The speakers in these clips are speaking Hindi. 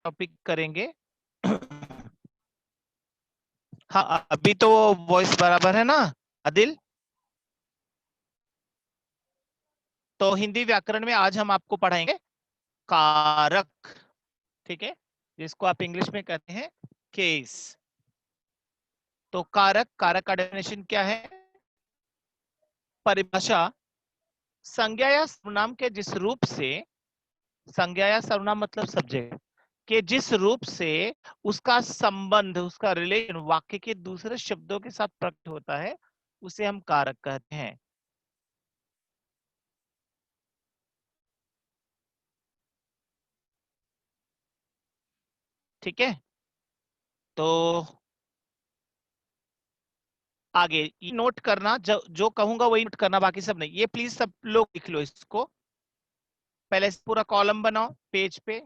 टॉपिक करेंगे। हाँ, अभी तो वॉइस बराबर है ना आदिल? तो हिंदी व्याकरण में आज हम आपको पढ़ाएंगे कारक, ठीक है, जिसको आप इंग्लिश में कहते हैं केस। तो कारक, कारक का डेफिनेशन क्या है? परिभाषा, संज्ञा या सर्वनाम के जिस रूप से, संज्ञा या सर्वनाम मतलब सब्जेक्ट के जिस रूप से उसका संबंध, उसका रिलेशन वाक्य के दूसरे शब्दों के साथ प्रकट होता है, उसे हम कारक कहते हैं। ठीक है, तो आगे ये नोट करना, जो कहूंगा वही नोट करना, बाकी सब नहीं। ये प्लीज सब लोग लिख लो इसको। पहले से पूरा कॉलम बनाओ पेज पे।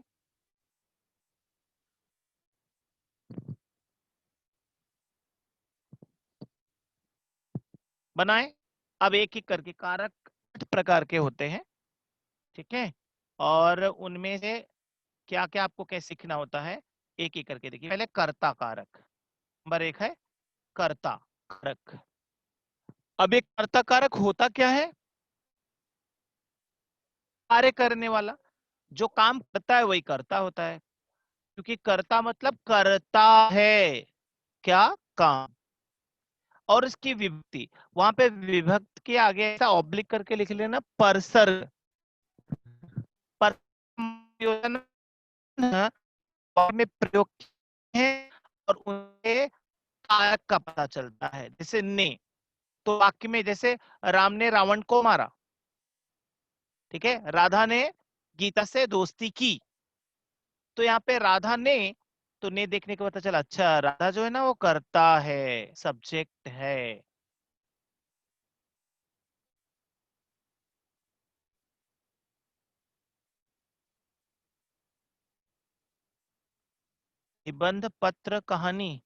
बनाए। अब एक एक करके कारक 8 प्रकार के होते हैं, ठीक है, और उनमें से क्या क्या आपको कैसे सीखना होता है, एक एक करके देखिए। पहले कर्ता कारक, नंबर 1 है कर्ता कारक। अब एक कर्ता कारक होता क्या है? कार्य करने वाला, जो काम करता है वही कर्ता होता है, क्योंकि कर्ता मतलब करता है क्या, काम। और इसकी विभक्ति, वहां पे विभक्त के आगे ऐसा ऑब्लिक करके लिख लेना, परसर्ग। पर में प्रयोग है और उनके कारक का पता चलता है। जैसे ने, तो वाक्य में जैसे राम ने रावण को मारा, ठीक है, राधा ने गीता से दोस्ती की, तो यहाँ पे राधा ने, तो ने देखने के पता चला अच्छा राधा जो है ना वो करता है, सब्जेक्ट है। निबंध, पत्र, कहानी।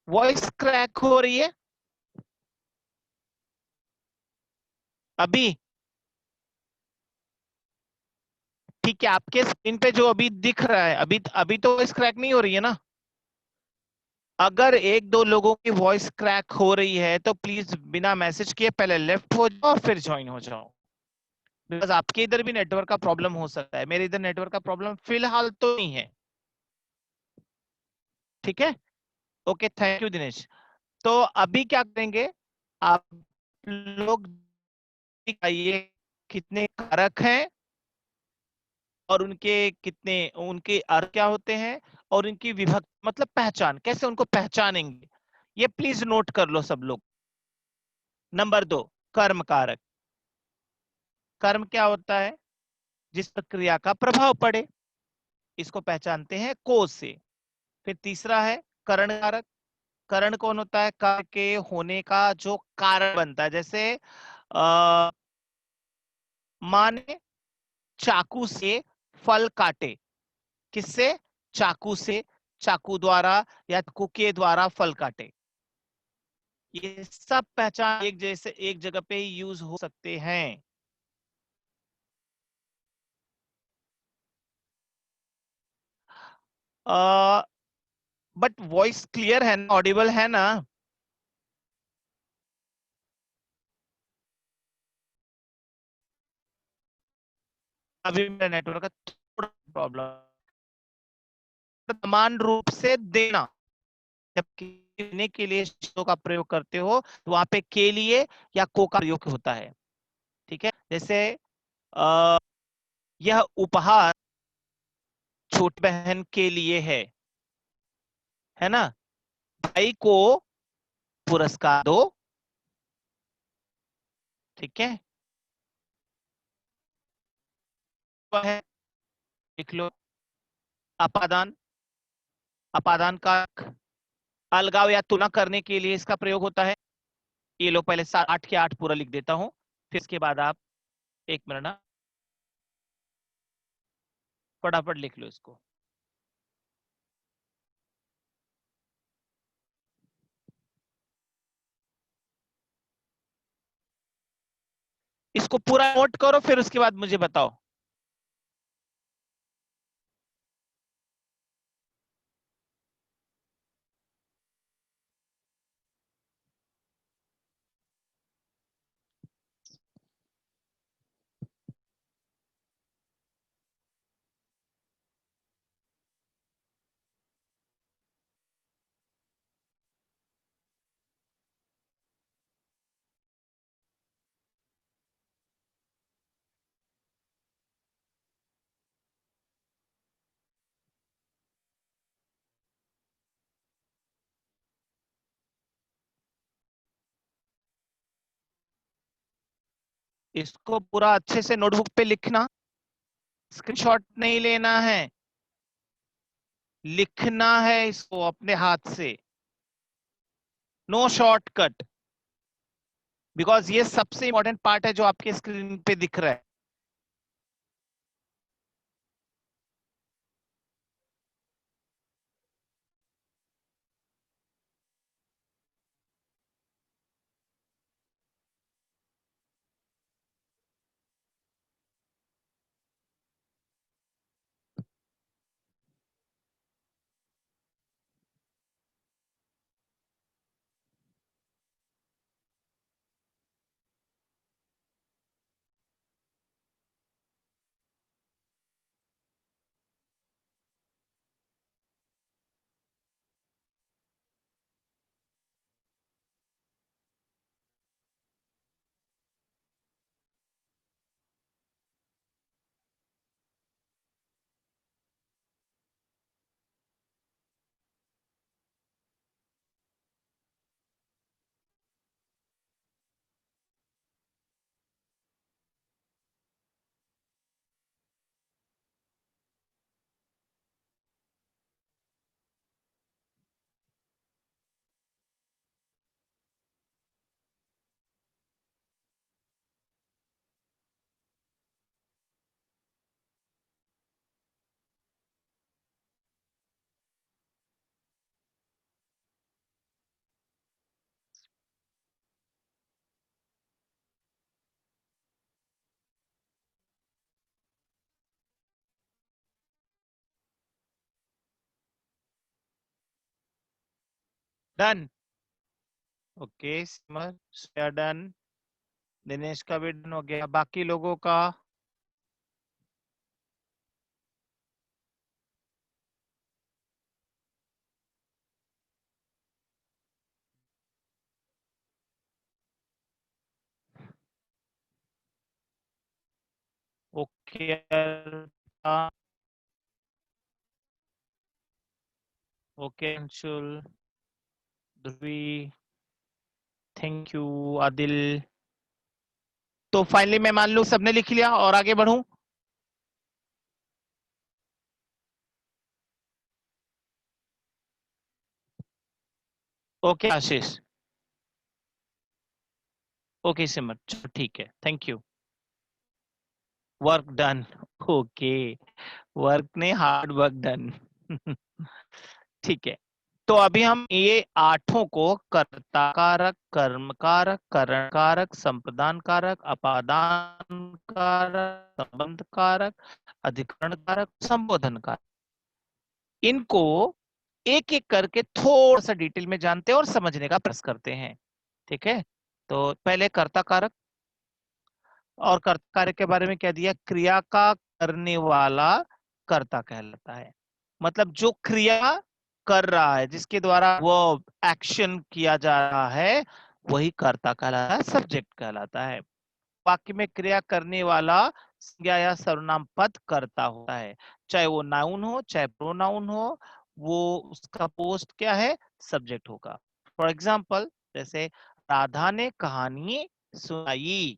वॉइस क्रैक हो रही है अभी? ठीक है, आपके स्क्रीन पे जो अभी दिख रहा है, अभी अभी तो वॉइस क्रैक नहीं हो रही है ना? अगर एक दो लोगों की वॉइस क्रैक हो रही है तो प्लीज बिना मैसेज किए पहले लेफ्ट हो जाओ और फिर ज्वाइन हो जाओ। बिकॉज आपके इधर भी नेटवर्क का प्रॉब्लम हो सकता है, मेरे इधर नेटवर्क का प्रॉब्लम फिलहाल तो नहीं है। ठीक है, ओके, थैंक यू दिनेश। तो अभी क्या करेंगे, आप लोग दिखाइए कितने कारक हैं और उनके कितने, उनके अर्थ क्या होते हैं, और उनकी विभक्त मतलब पहचान, कैसे उनको पहचानेंगे, ये प्लीज नोट कर लो सब लोग। नंबर 2, कर्म कारक। कर्म क्या होता है? जिस पर क्रिया का प्रभाव पड़े, इसको पहचानते हैं को से। फिर तीसरा है करण कारक। करण कौन होता है? कार्य के होने का जो कारण बनता है। जैसे आ, माँ ने चाकू से फल काटे, किससे? चाकू से, चाकू द्वारा या चाकू के द्वारा फल काटे। ये सब पहचान एक जैसे एक जगह पे ही यूज हो सकते हैं। बट वॉइस क्लियर है ना, ऑडिबल है ना? अभी मेरा नेटवर्क का थोड़ा प्रॉब्लम। समान रूप से देना, जब देने के लिए शब्दों का प्रयोग करते हो तो वहां पे के लिए या को का प्रयोग होता है। ठीक है, जैसे आ, यह उपहार छोटी बहन के लिए है ना, भाई को पुरस्कार दो। ठीक है, तो है, लिख लो। अपादान, अपादान का अलगाव या तुलना करने के लिए इसका प्रयोग होता है। ये लो, पहले 8 के 8 पूरा लिख देता हूं, फिर इसके बाद आप एक मिनट ना, फटाफट लिख लो इसको। इसको पूरा नोट करो, फिर उसके बाद मुझे बताओ। इसको पूरा अच्छे से नोटबुक पे लिखना, स्क्रीनशॉट नहीं लेना है, लिखना है इसको अपने हाथ से, नो शॉर्टकट, बिकॉज ये सबसे इंपॉर्टेंट पार्ट है जो आपके स्क्रीन पे दिख रहा है। डन। ओके सिमर डन, दिनेश का भी डन हो गया, बाकी लोगों का? Okay okay Anshul, Dhubri, thank you, Adil. तो फाइनली मैं मान लूं सबने लिख लिया और आगे बढ़ूं? ओके आशीष, ओके सिमर, चलो ठीक है, thank you. Work done. Okay, work ने हार्ड वर्क डन। ठीक है, तो अभी हम ये आठों को कर्ता कारक, कर्म कारक, करण कारक, संप्रदान कारक, अपादान कारक, संबंध कारक, अधिकरण कारक, संबोधन कारक, इनको एक एक करके थोड़ा सा डिटेल में जानते हैं और समझने का प्रयास करते हैं। ठीक है, तो पहले कर्ता कारक। और कर्ता कारक के बारे में क्या दिया? क्रिया का करने वाला कर्ता कहलाता है। मतलब जो क्रिया कर रहा है, जिसके द्वारा वो एक्शन किया जा रहा है, वही कर्ता कहलाता है, सब्जेक्ट कहलाता है। वाक्य में क्रिया करने वाला संज्ञा या सर्वनाम पद कर्ता होता है, चाहे वो नाउन हो चाहे प्रोनाउन हो, वो उसका पोस्ट क्या है? सब्जेक्ट होगा। फॉर एग्जाम्पल, जैसे राधा ने कहानी सुनाई,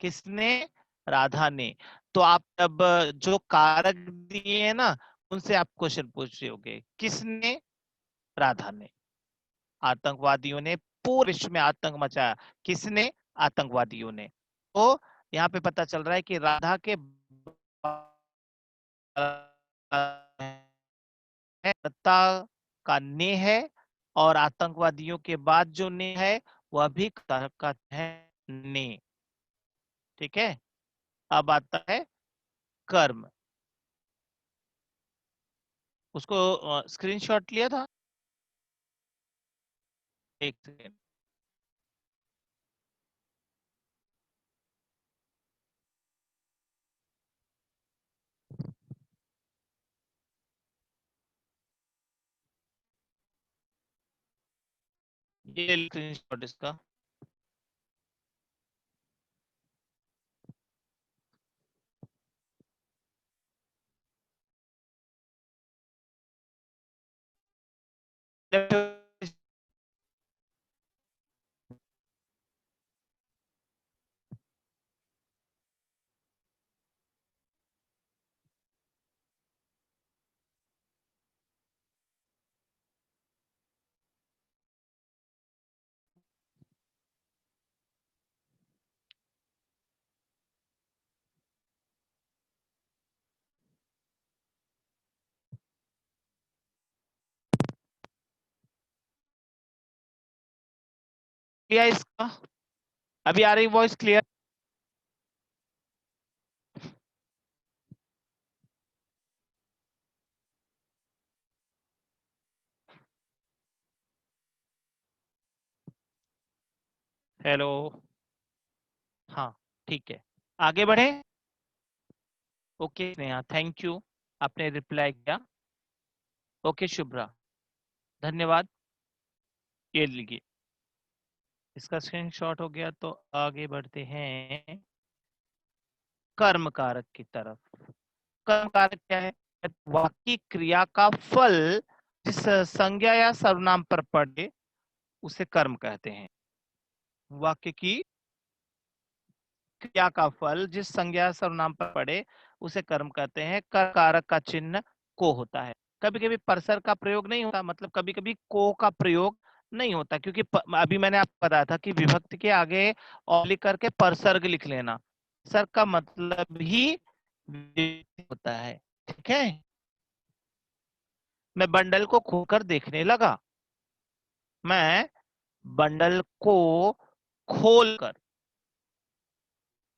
किसने? राधा ने। तो आप अब जो कारक दिए हैं ना, उनसे आप क्वेश्चन पूछ रहे होगे, किसने? राधा ने। आतंकवादियों ने पूरे विश्व में आतंक मचाया, किसने? आतंकवादियों ने। तो यहाँ पे पता चल रहा है कि राधा के कर्ता का ने है, और आतंकवादियों के बाद जो ने है वह भी कर्ता का है, ने। ठीक है, अब आता है कर्म। उसको स्क्रीनशॉट लिया था? एक सेकेंड। ये स्क्रीनशॉट इसका। क्या इसका? अभी आ रही वॉइस क्लियर? हेलो। हाँ, ठीक है, आगे बढ़े। ओके स्नेहा, थैंक यू, आपने रिप्लाई किया। ओके शुभ्रा, धन्यवाद। ये लीजिए, इसका स्क्रीनशॉट हो गया, तो आगे बढ़ते हैं कर्म कारक की तरफ। कर्म कारक क्या है? वाक्य क्रिया का फल जिस संज्ञा या सर्वनाम पर पड़े उसे कर्म कहते हैं। वाक्य की क्रिया का फल जिस संज्ञा या सर्वनाम पर पड़े उसे कर्म कहते हैं। कर्म कारक का चिन्ह को होता है। कभी कभी परसर का प्रयोग नहीं होता, मतलब कभी कभी को का प्रयोग नहीं होता, क्योंकि अभी मैंने आपको बताया था कि विभक्ति के आगे और लिख करके परसर्ग लिख लेना। सर का मतलब ही विभक्ति होता है। ठीक है। मैं बंडल को खोलकर देखने लगा। मैं बंडल को खोलकर,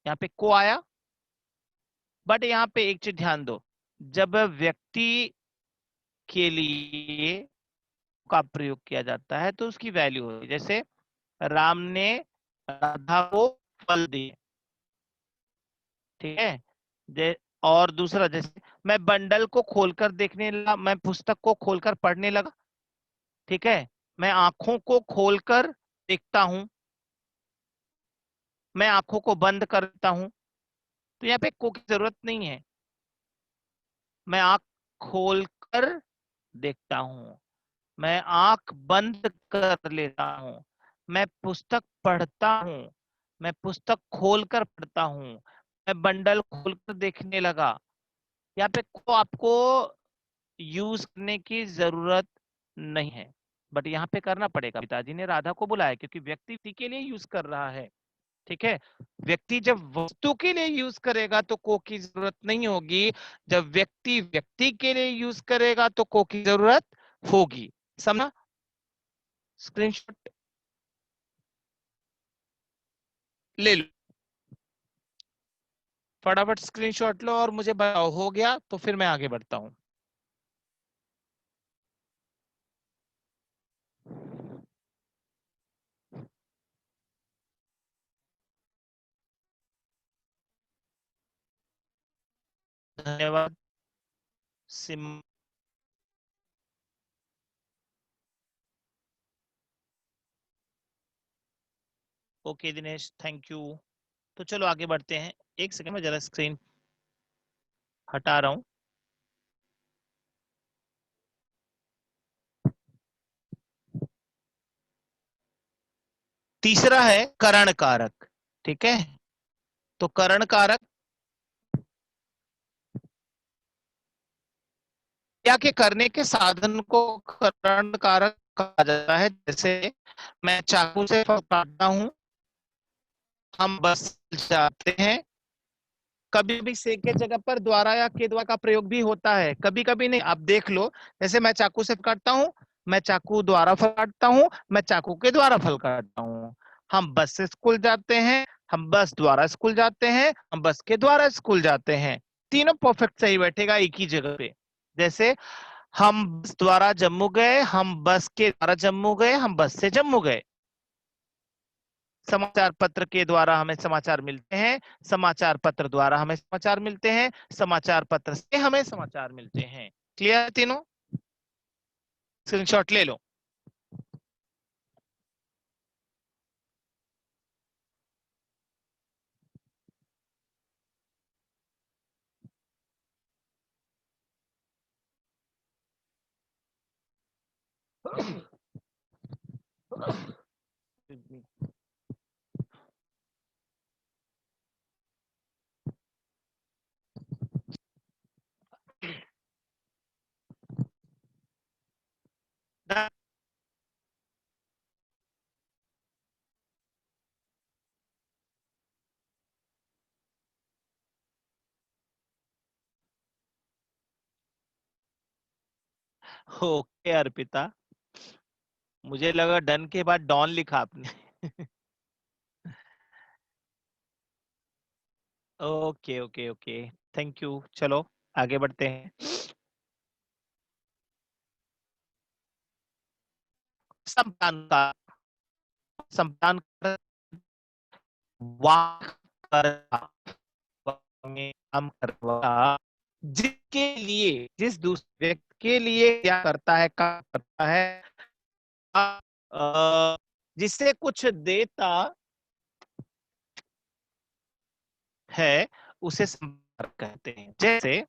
यहाँ पे को आया, बट यहाँ पे एक चीज ध्यान दो, जब व्यक्ति के लिए का प्रयोग किया जाता है तो उसकी वैल्यू होगी। जैसे राम ने राधा को फल दिए। ठीक है। और दूसरा, जैसे मैं बंडल को खोलकर देखने लगा, मैं पुस्तक को खोलकर पढ़ने लगा। ठीक है। मैं आंखों को खोलकर देखता हूं, मैं आंखों को बंद करता हूं। तो यहाँ पे को की जरूरत नहीं है। मैं आंख खोलकर देखता हूं, मैं आंख बंद कर लेता हूं, मैं पुस्तक पढ़ता हूं, मैं पुस्तक खोलकर पढ़ता हूं, मैं बंडल खोलकर देखने लगा। यहाँ पे को आपको यूज करने की जरूरत नहीं है, बट यहाँ पे करना पड़ेगा। पिताजी ने राधा को बुलाया क्योंकि व्यक्ति के लिए यूज कर रहा है। ठीक है। व्यक्ति जब वस्तु के लिए यूज करेगा तो को की जरूरत नहीं होगी। जब व्यक्ति व्यक्ति के लिए यूज करेगा तो को की जरूरत होगी। समझा? स्क्रीनशॉट ले लो, फटाफट स्क्रीनशॉट लो और मुझे बताओ हो गया तो फिर मैं आगे बढ़ता हूं। धन्यवाद SIM. Okay Dinesh, thank you. तो चलो आगे बढ़ते हैं। एक सेकंड में जरा स्क्रीन हटा रहा हूं। तीसरा है करण कारक। ठीक है। तो करण कारक क्रिया के करने के साधन को करण कारक कहा जाता है। जैसे मैं चाकू से फल काटता हूं, हम बस जाते हैं। कभी भी से के जगह पर द्वारा या के द्वारा का प्रयोग भी होता है, कभी कभी नहीं। आप देख लो, जैसे मैं चाकू से काटता हूं, मैं चाकू द्वारा फल काटता हूं, मैं चाकू के द्वारा फल काटता हूं। हम बस से स्कूल जाते हैं, हम बस द्वारा स्कूल जाते हैं, हम बस के द्वारा स्कूल जाते हैं। तीनों परफेक्ट सही बैठेगा एक ही जगह पे। जैसे हम बस द्वारा जम्मू गए, हम बस के द्वारा जम्मू गए, हम बस से जम्मू गए। समाचार पत्र के द्वारा हमें समाचार मिलते हैं, समाचार पत्र द्वारा हमें समाचार मिलते हैं, समाचार पत्र से हमें समाचार मिलते हैं। क्लियर तीनों? स्क्रीनशॉट ले लो। ओके अर्पिता, मुझे लगा डन के बाद डॉन लिखा आपने। Okay okay okay, thank you. चलो आगे बढ़ते हैं। संतान का संतान का वाक करता, में काम करता, जिसके लिए, जिस दूसरे व्यक्ति के लिए क्या करता है, काम करता है, जिससे कुछ देता है, उसे संपर्क कहते हैं। जैसे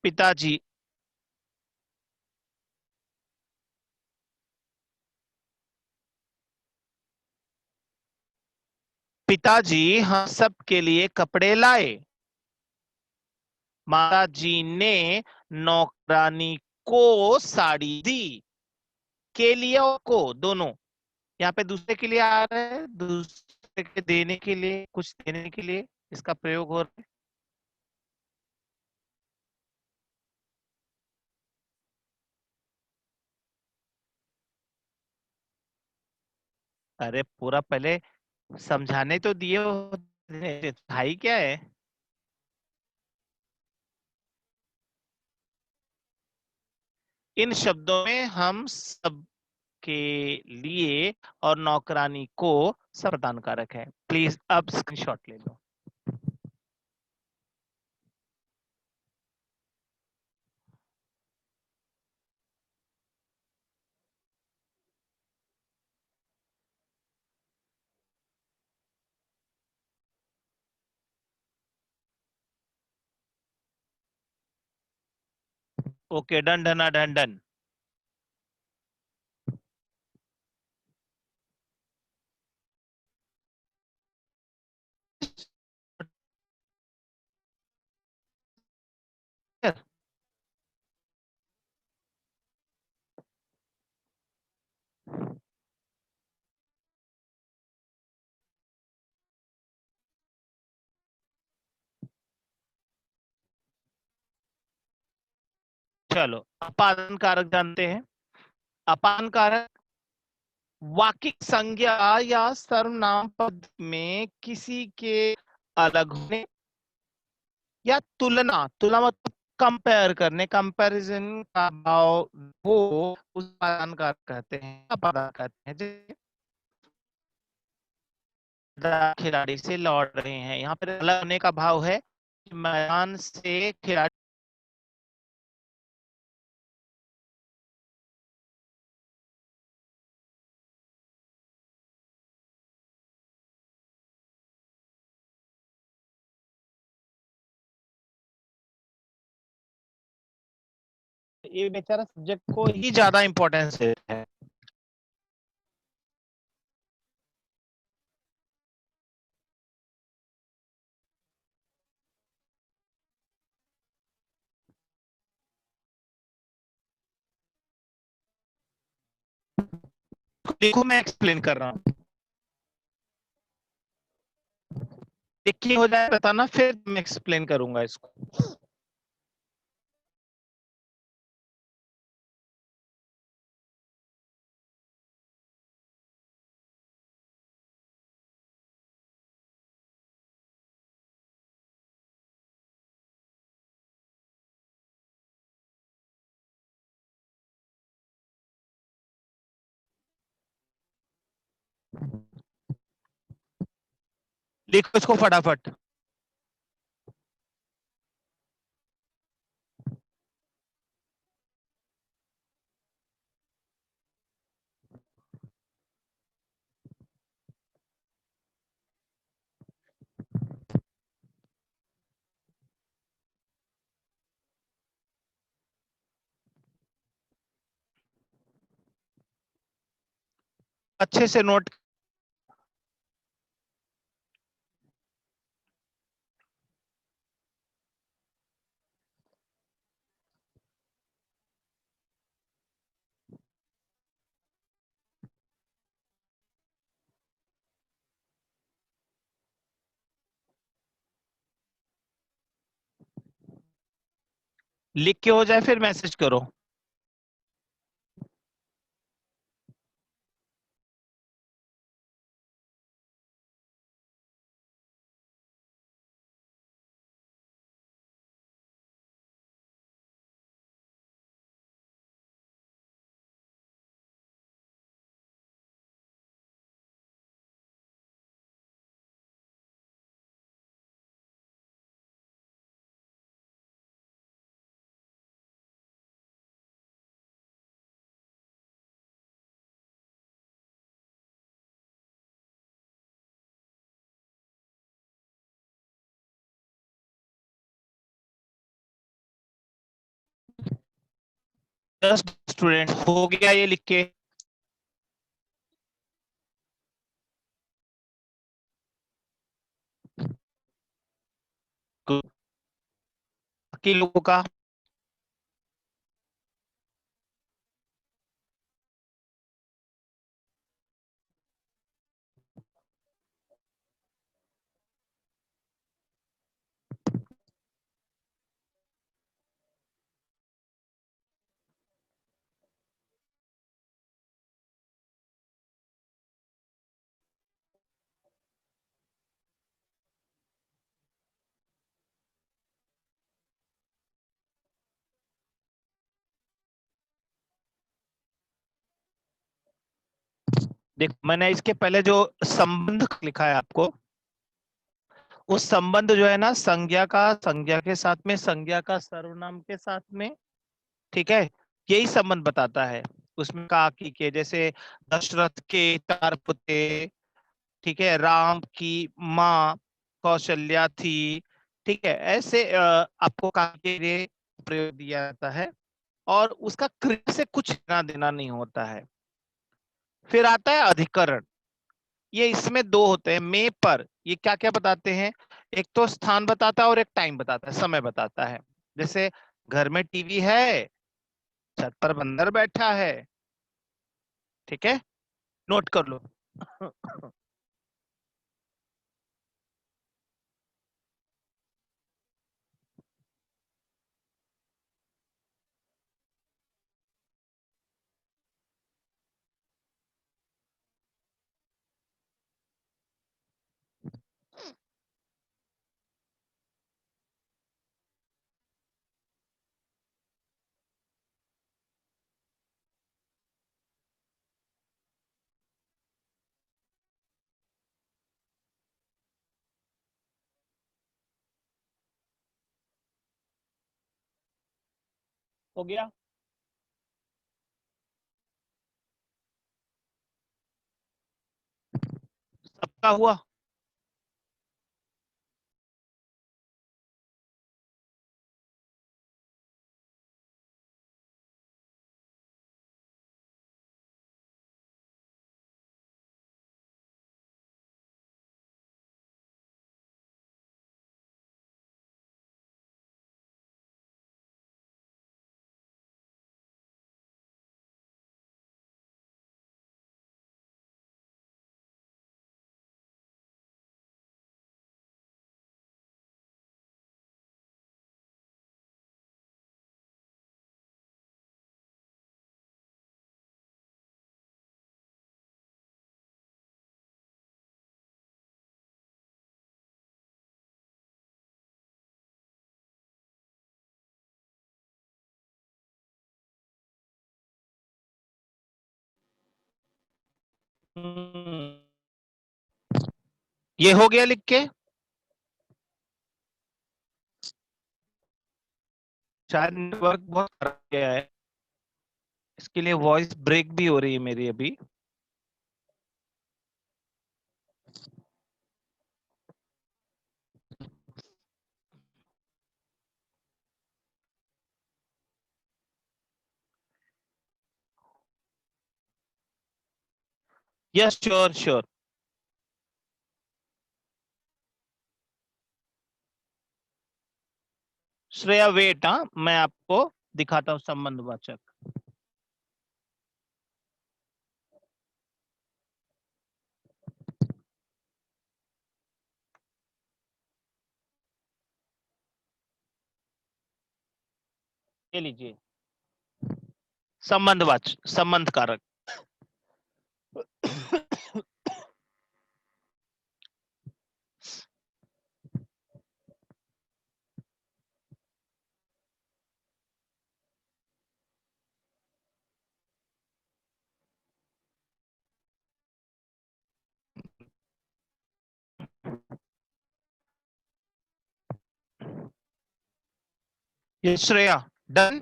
पिताजी, पिताजी हम सब के लिए कपड़े लाए। माता जी ने नौकरानी को साड़ी दी। के लिए और को दोनों यहाँ पे दूसरे के लिए आ रहे हैं, दूसरे के देने के लिए, कुछ देने के लिए इसका प्रयोग हो रहा है। अरे पूरा पहले समझाने तो दिए हो, भाई क्या है। इन शब्दों में हम सब के लिए और नौकरानी को सब प्रदान कारक है। प्लीज अब स्क्रीनशॉट ले लो। Okay, done done done done. चलो अपादान कारक जानते हैं। अपान कारक वाकिक संज्ञा या सर्वनाम पद में किसी के अलग होने या तुलना, तुलना मतलब कंपेयर करने, कंपैरिजन का भाव, वो उस अपादान कारक कहते हैं, अपादान कहते हैं। जैसे खिलाड़ी से लौट रहे हैं, यहाँ पर अलग होने का भाव है, मैदान से खिलाड़ी। ये बेचारा सब्जेक्ट को ही ज्यादा इंपॉर्टेंस देता है। देखो मैं एक्सप्लेन कर रहा हूँ, देखिए हो जाए बताना, फिर मैं एक्सप्लेन करूंगा इसको। लिखो इसको फटाफट। अच्छे से नोट। लिख के हो जाए फिर मैसेज करो। जस्ट स्टूडेंट हो गया ये लिख के। बाकी लोगों का देखो, मैंने इसके पहले जो संबंध लिखा है आपको, उस संबंध जो है ना, संज्ञा का संज्ञा के साथ में, संज्ञा का सर्वनाम के साथ में, ठीक है, यही संबंध बताता है। उसमें कहा कि के जैसे दशरथ के 4 पुत्र, ठीक है, राम की माँ कौशल्या थी, ठीक है, ऐसे आपको कहा के लिए प्रयोग दिया जाता है, और उसका क्रिया से कुछ लेना देना नहीं होता है। फिर आता है अधिकरण। ये इसमें दो होते हैं। में पर ये क्या क्या बताते हैं? एक तो स्थान बताता है और एक टाइम बताता है, समय बताता है। जैसे घर में टीवी है, छत पर बंदर बैठा है, ठीक है, नोट कर लो। हो गया? सबका हुआ? ये हो गया लिख के? शायद नेटवर्क बहुत खराब गया है, इसके लिए वॉइस ब्रेक भी हो रही है मेरी अभी। Yes, sure sure. Shreya wait, हाँ, मैं आपको दिखाता हूँ संबंधवाचक। ये लीजिए, संबंधवाचक, संबंध कारक। ये श्रेया, डन।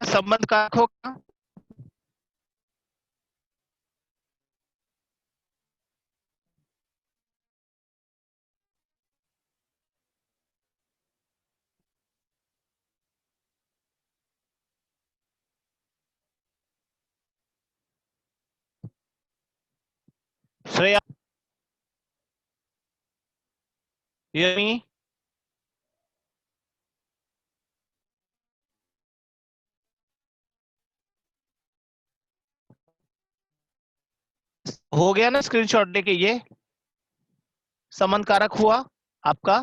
संबंध कारक होगा। hear me? हो गया ना स्क्रीनशॉट लेके? ये संबंध कारक हुआ आपका।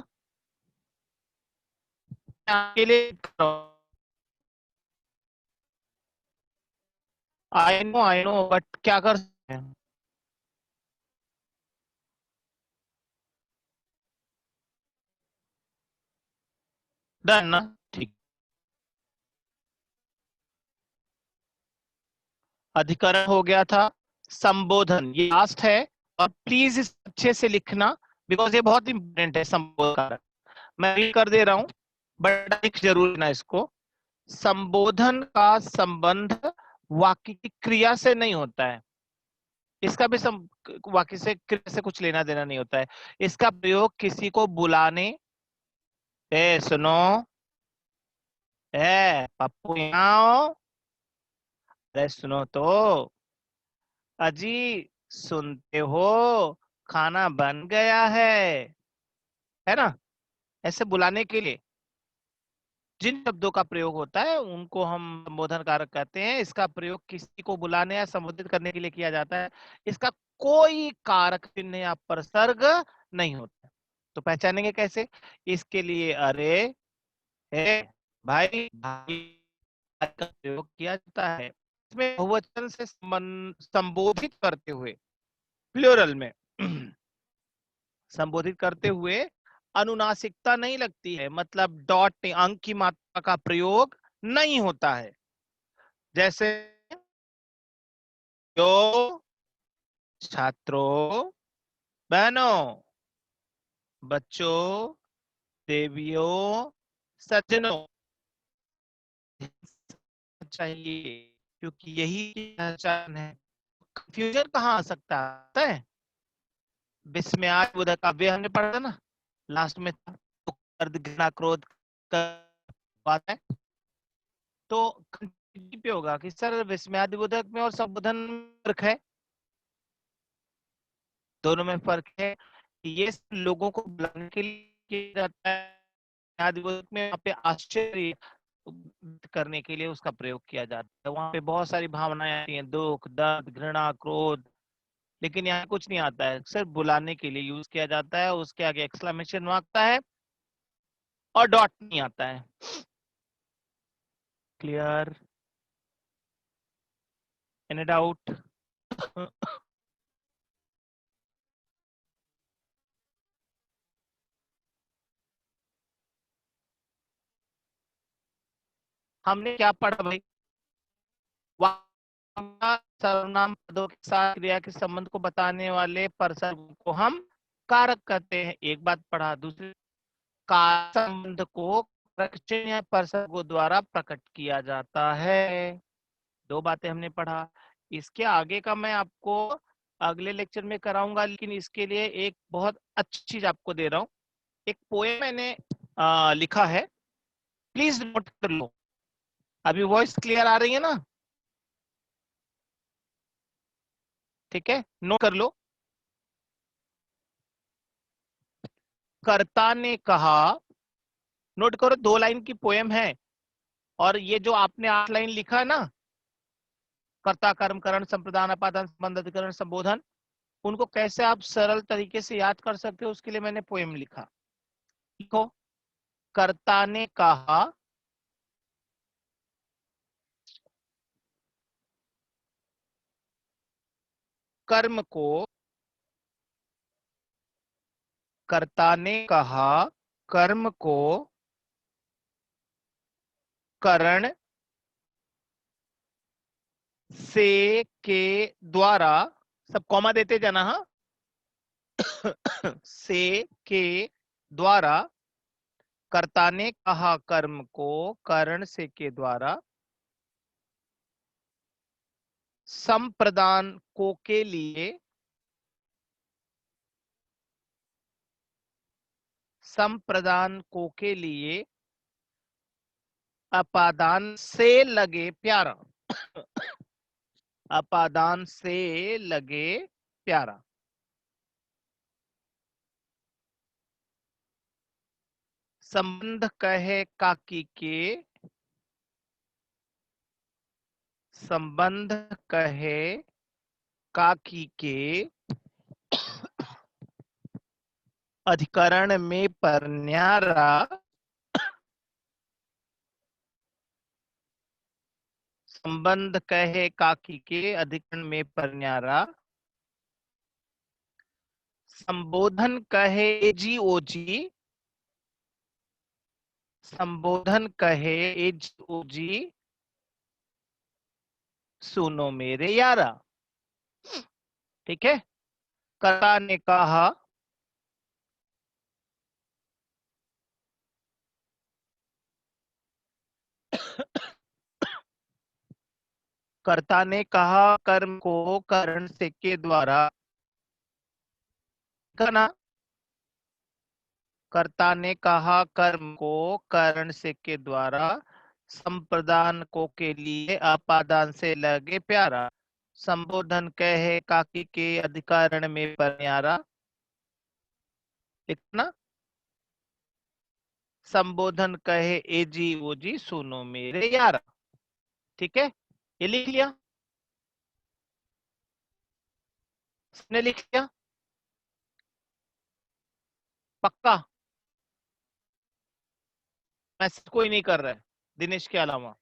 आपके लिए आई नो बट क्या कर सकते हैं? डन ना? ठीक। अधिकरण हो गया था। संबोधन ये लास्ट है। और प्लीज इस अच्छे से लिखना, बिकॉज ये बहुत इंपॉर्टेंट है संबोधन कारक। मैं भी कर दे रहा हूं, बट लिख जरूर ना इसको। संबोधन का संबंध वाक्य की क्रिया से नहीं होता है। इसका भी वाक्य से क्रिया से कुछ लेना देना नहीं होता है। इसका प्रयोग किसी को बुलाने, ए सुनो, ए पप्पू यहाँ आओ, अरे सुनो तो, अजी सुनते हो, खाना बन गया है ना? ऐसे बुलाने के लिए जिन शब्दों का प्रयोग होता है उनको हम संबोधन कारक कहते हैं। इसका प्रयोग किसी को बुलाने या संबोधित करने के लिए किया जाता है। इसका कोई कारक चिन्ह या प्रसर्ग नहीं होता। तो पहचानेंगे कैसे? इसके लिए अरे, है, भाई, भाई का प्रयोग किया जाता है। इसमें बहुवचन से संबोधित करते हुए, प्लूरल में संबोधित करते हुए अनुनासिकता नहीं लगती है, मतलब डॉट अंक की मात्रा का प्रयोग नहीं होता है। जैसे जो, छात्रों, बहनों, बच्चों, देवियों, सज्जनों, चाहिए, क्योंकि यही पहचान है। कंफ्यूजन कहाँ आ सकता है? विस्मयाद बोधक काव्य हमने पढ़ा ना लास्ट में था, तो दर्द, घृणा, क्रोध का बात है। तो कंफ्यूजन पे होगा कि सर विस्मयादि बोधक में और संबोधन में फर्क है। दोनों में फर्क है। ये लोगों को बुलाने के लिए किया जाता है, आदि बोधक में वहाँ पे आश्चर्य करने के लिए उसका प्रयोग किया जाता है। वहां पे बहुत सारी भावनाएं आती हैं, दुख, दर्द, घृणा, क्रोध। लेकिन यहाँ कुछ नहीं आता है, सिर्फ बुलाने के लिए यूज किया जाता है। उसके आगे एक्सक्लेमेशन मार्क आता है और डॉट नहीं आता है। क्लियर? Any doubt? हमने क्या पढ़ा भाई? सर्वनाम पदों के साथ क्रिया के संबंध को बताने वाले प्रसर्ग को हम कारक कहते हैं। एक बात पढ़ा। दूसरी, कारक संबंध को कारक चिन्ह या प्रसर्गों द्वारा प्रकट किया जाता है। दो बातें हमने पढ़ा। इसके आगे का मैं आपको अगले लेक्चर में कराऊंगा, लेकिन इसके लिए एक बहुत अच्छी चीज आपको दे रहा हूँ। एक पोएम मैंने लिखा है, प्लीज नोट कर लो। अभी वॉइस क्लियर आ रही है ना? ठीक है, नोट कर लो। कर्ता ने कहा, नोट करो, 2 लाइन की पोएम है। और ये जो आपने 8 लाइन लिखा है ना, कर्ता, कर्म, करण, संप्रदान, अपादान, संबंध, अधिकरण, संबोधन, उनको कैसे आप सरल तरीके से याद कर सकते हो, उसके लिए मैंने पोएम लिखा। लिखो। कर्ता ने कहा, कर्म को, कर्ता ने कहा कर्म को करण से के द्वारा, सब कॉमा देते जाना, हाँ, से के द्वारा, कर्ता ने कहा कर्म को करण से के द्वारा, संप्रदान को के लिए, संप्रदान को के लिए, अपादान से लगे प्यारा, अपादान से लगे प्यारा। संबंध कहे काकी के, संबंध कहे काकी के, अधिकरण में परन्यारा, संबंध कहे काकी के अधिकरण में परन्यारा, संबोधन कहे एजी ओजी, संबोधन कहे एजी ओजी, सुनो मेरे यारा। ठीक है। कर्ता ने कहा, कर्ता ने कहा कर्म को करण से के द्वारा करना, कर्ता ने कहा कर्म को करण से के द्वारा, संप्रदान को के लिए अपादान से लगे प्यारा, संबोधन कहे काकी के अधिकरण में परन्यारा, लिखना, संबोधन कहे एजी ओजी, सुनो मेरे यारा। ठीक है, ये लिख लिया, सबने लिख लिया, पक्का? मैसेज कोई नहीं कर रहा है दिनेश के अलावा?